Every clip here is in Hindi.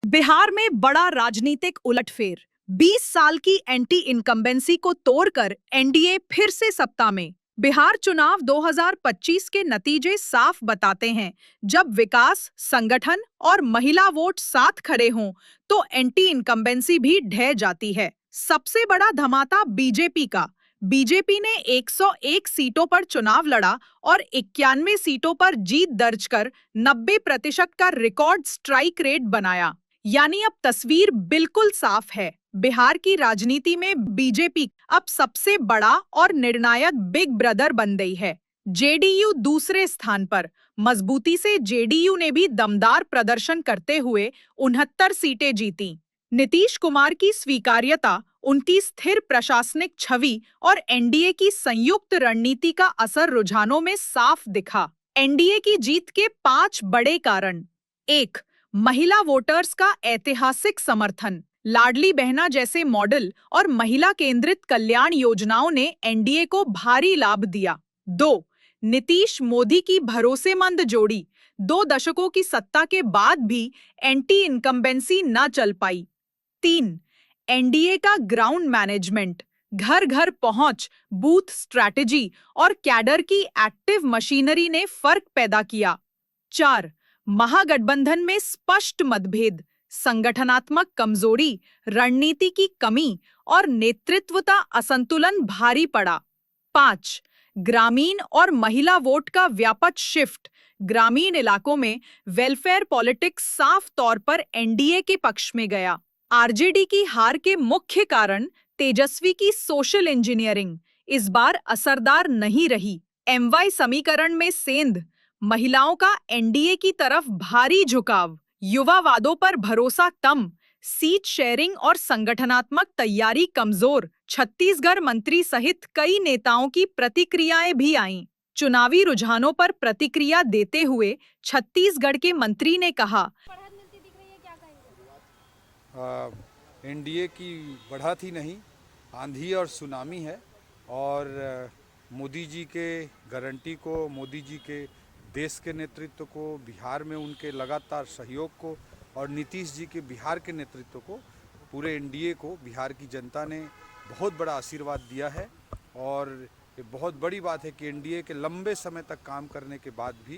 बिहार में बड़ा राजनीतिक उलटफेर। 20 साल की एंटी इनकम्बेंसी को तोड़कर एनडीए फिर से सत्ता में। बिहार चुनाव 2025 के नतीजे साफ बताते हैं, जब विकास, संगठन और महिला वोट साथ खड़े हों, तो एंटी इनकम्बेंसी भी ढह जाती है। सबसे बड़ा धमाका बीजेपी का। बीजेपी ने 101 सीटों पर चुनाव लड़ा और 91 सीटों पर जीत दर्ज कर 90% का रिकॉर्ड स्ट्राइक रेट बनाया। यानी अब तस्वीर बिल्कुल साफ है। बिहार की राजनीति में बीजेपी अब सबसे बड़ा और निर्णायक बिग ब्रदर बन गई है। जेडीयू दूसरे स्थान पर। मजबूती से जेडीयू ने भी दमदार प्रदर्शन करते हुए 69 सीटें जीती। नीतीश कुमार की स्वीकार्यता, उनकी स्थिर प्रशासनिक छवि और एनडीए की संयुक्त रणनीति का असर रुझानों में साफ दिखा। एनडीए की जीत के 5 बड़े कारण। 1. महिला वोटर्स का ऐतिहासिक समर्थन। लाडली बहना जैसे मॉडल और महिला केंद्रित कल्याण योजनाओं ने एनडीए को भारी लाभ दिया। 2. नीतीश मोदी की भरोसेमंद जोड़ी। 2 दशकों की सत्ता के बाद भी एंटी इनकम्बेंसी न चल पाई। 3. एनडीए का ग्राउंड मैनेजमेंट। घर घर पहुंच, बूथ स्ट्रैटेजी और कैडर की एक्टिव मशीनरी ने फर्क पैदा किया। 4. महागठबंधन में स्पष्ट मतभेद, संगठनात्मक कमजोरी, रणनीति की कमी और नेतृत्वता असंतुलन भारी पड़ा। 5. ग्रामीण और महिला वोट का व्यापक शिफ्ट। ग्रामीण इलाकों में वेलफेयर पॉलिटिक्स साफ तौर पर एनडीए के पक्ष में गया। आरजेडी की हार के मुख्य कारण तेजस्वी की सोशल इंजीनियरिंग इस बार असरदार नहीं रही। एमवाई समीकरण में सेंध, महिलाओं का एनडीए की तरफ भारी झुकाव, युवावादों पर भरोसा कम, सीट शेयरिंग और संगठनात्मक तैयारी कमजोर। छत्तीसगढ़ मंत्री सहित कई नेताओं की प्रतिक्रियाएं भी आईं। चुनावी रुझानों पर प्रतिक्रिया देते हुए छत्तीसगढ़ के मंत्री ने कहा, एनडीए की बढ़त ही नहीं, आंधी और सुनामी है। और मोदी जी के गारंटी को, मोदी जी के देश के नेतृत्व को, बिहार में उनके लगातार सहयोग को और नीतीश जी के बिहार के नेतृत्व को, पूरे एनडीए को बिहार की जनता ने बहुत बड़ा आशीर्वाद दिया है। और ये बहुत बड़ी बात है कि एनडीए के लंबे समय तक काम करने के बाद भी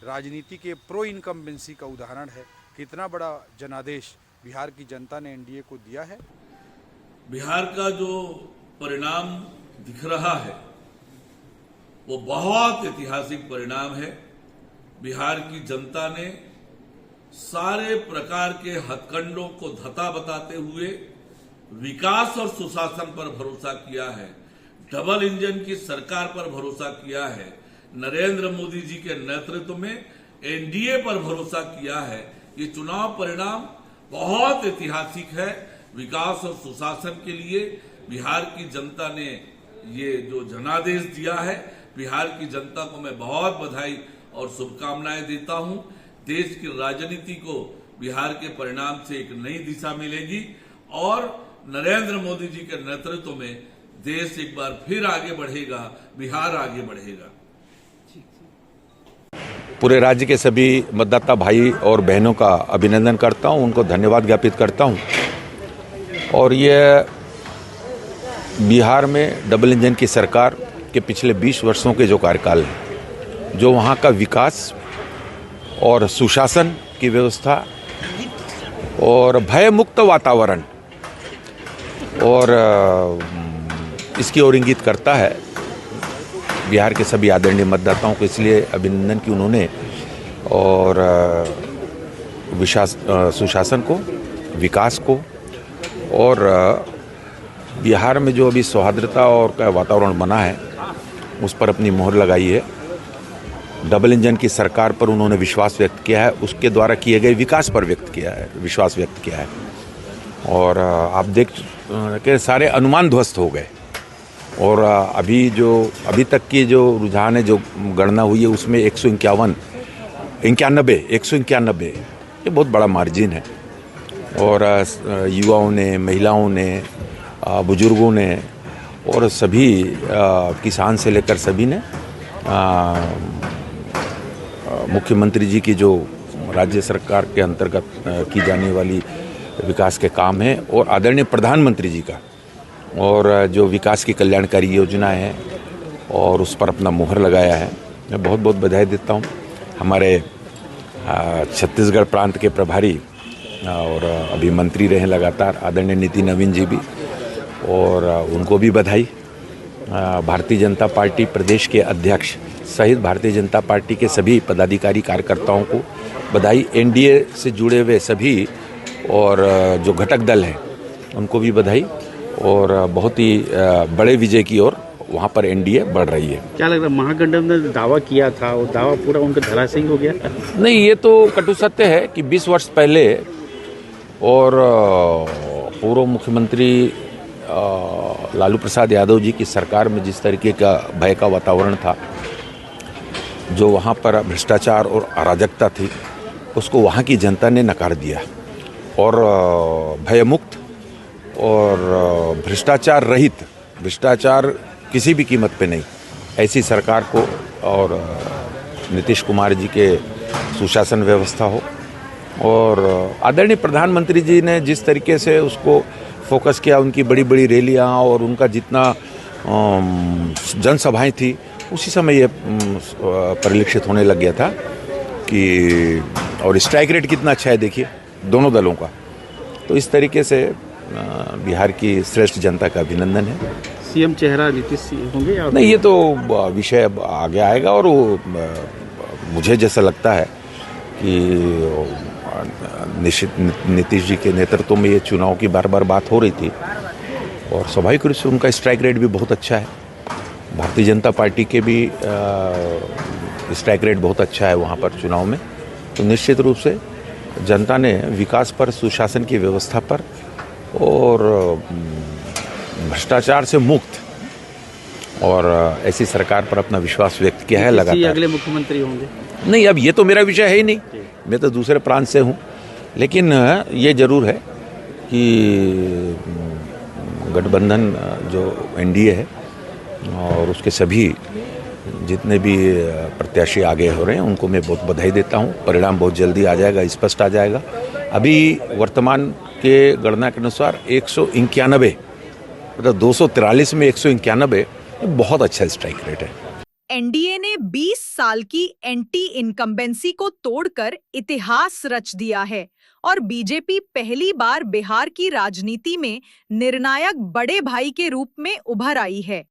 राजनीति के प्रो इनकम्बेंसी का उदाहरण है। कितना बड़ा जनादेश बिहार की जनता ने एनडीए को दिया है। बिहार का जो परिणाम दिख रहा है वो बहुत ऐतिहासिक परिणाम है। बिहार की जनता ने सारे प्रकार के हथकंडों को धता बताते हुए विकास और सुशासन पर भरोसा किया है। डबल इंजन की सरकार पर भरोसा किया है। नरेंद्र मोदी जी के नेतृत्व में एनडीए पर भरोसा किया है। ये चुनाव परिणाम बहुत ऐतिहासिक है। विकास और सुशासन के लिए बिहार की जनता ने ये जो जनादेश दिया है, बिहार की जनता को मैं बहुत बधाई और शुभकामनाएं देता हूं। देश की राजनीति को बिहार के परिणाम से एक नई दिशा मिलेगी और नरेंद्र मोदी जी के नेतृत्व में देश एक बार फिर आगे बढ़ेगा, बिहार आगे बढ़ेगा। पूरे राज्य के सभी मतदाता भाई और बहनों का अभिनंदन करता हूं, उनको धन्यवाद ज्ञापित करता हूं। और ये बिहार में डबल इंजन की सरकार के पिछले 20 वर्षों के जो कार्यकाल है, जो वहाँ का विकास और सुशासन की व्यवस्था और भय मुक्त वातावरण और इसकी ओर इंगित करता है बिहार के सभी आदरणीय मतदाताओं को। इसलिए अभिनंदन की उन्होंने और सुशासन को, विकास को और बिहार में जो अभी सौहार्दता और का वातावरण बना है उस पर अपनी मोहर लगाई है। डबल इंजन की सरकार पर उन्होंने विश्वास व्यक्त किया है, उसके द्वारा किए गए विकास पर विश्वास व्यक्त किया है। और आप देख के सारे अनुमान ध्वस्त हो गए। और अभी तक की जो रुझान है, जो गणना हुई है, उसमें 191 ये बहुत बड़ा मार्जिन है। और युवाओं ने, महिलाओं ने, बुजुर्गों ने और सभी किसान से लेकर सभी ने मुख्यमंत्री जी की जो राज्य सरकार के अंतर्गत की जाने वाली विकास के काम हैं और आदरणीय प्रधानमंत्री जी का और जो विकास की कल्याणकारी योजना है और उस पर अपना मुहर लगाया है, मैं बहुत बहुत बधाई देता हूँ। हमारे छत्तीसगढ़ प्रांत के प्रभारी और अभी मंत्री रहे लगातार आदरणीय नितिन नवीन जी भी, और उनको भी बधाई। भारतीय जनता पार्टी प्रदेश के अध्यक्ष सहित भारतीय जनता पार्टी के सभी पदाधिकारी कार्यकर्ताओं को बधाई। एनडीए से जुड़े हुए सभी और जो घटक दल हैं उनको भी बधाई, और बहुत ही बड़े विजय की ओर वहाँ पर एनडीए बढ़ रही है। क्या लग रहा है, महागठबंधन ने दावा किया था वो दावा पूरा उनका धराशायी हो गया? नहीं, ये तो कटु सत्य है कि 20 वर्ष पहले और पूर्व मुख्यमंत्री लालू प्रसाद यादव जी की सरकार में जिस तरीके का भय का वातावरण था, जो वहाँ पर भ्रष्टाचार और अराजकता थी, उसको वहाँ की जनता ने नकार दिया और भयमुक्त और भ्रष्टाचार रहित, भ्रष्टाचार किसी भी कीमत पे नहीं, ऐसी सरकार को और नीतीश कुमार जी के सुशासन व्यवस्था हो। और आदरणीय प्रधानमंत्री जी ने जिस तरीके से उसको फोकस किया, उनकी बड़ी बड़ी रैलियाँ और उनका जितना जनसभाएं थी, उसी समय ये परिलक्षित होने लग गया था कि, और स्ट्राइक रेट कितना अच्छा है देखिए दोनों दलों का। तो इस तरीके से बिहार की श्रेष्ठ जनता का अभिनंदन है। सीएम चेहरा नीतीश होंगे या नहीं, ये तो विषय अब आगे आएगा, और वो मुझे जैसा लगता है कि निश्चित नीतीश जी के नेतृत्व में ये चुनाव की बार बार बात हो रही थी, और स्वाभाविक रूप से उनका स्ट्राइक रेट भी बहुत अच्छा है। भारतीय जनता पार्टी के भी स्ट्राइक रेट बहुत अच्छा है वहाँ पर चुनाव में। तो निश्चित रूप से जनता ने विकास पर, सुशासन की व्यवस्था पर और भ्रष्टाचार से मुक्त और ऐसी सरकार पर अपना विश्वास व्यक्त किया है लगातार। अगले मुख्यमंत्री होंगे? नहीं, अब ये तो मेरा विषय है ही नहीं, मैं तो दूसरे प्रांत से हूँ। लेकिन ये जरूर है कि गठबंधन जो एनडीए है और उसके सभी जितने भी प्रत्याशी आगे हो रहे हैं उनको मैं बहुत बधाई देता हूँ। परिणाम बहुत जल्दी आ जाएगा, स्पष्ट आ जाएगा। अभी वर्तमान के गणना के अनुसार 191, मतलब 243 में 191 बहुत अच्छा स्ट्राइक रेट है। एनडीए ने 20 साल की एंटी इनकम्बेंसी को तोड़कर इतिहास रच दिया है और बीजेपी पहली बार बिहार की राजनीति में निर्णायक बड़े भाई के रूप में उभर आई है।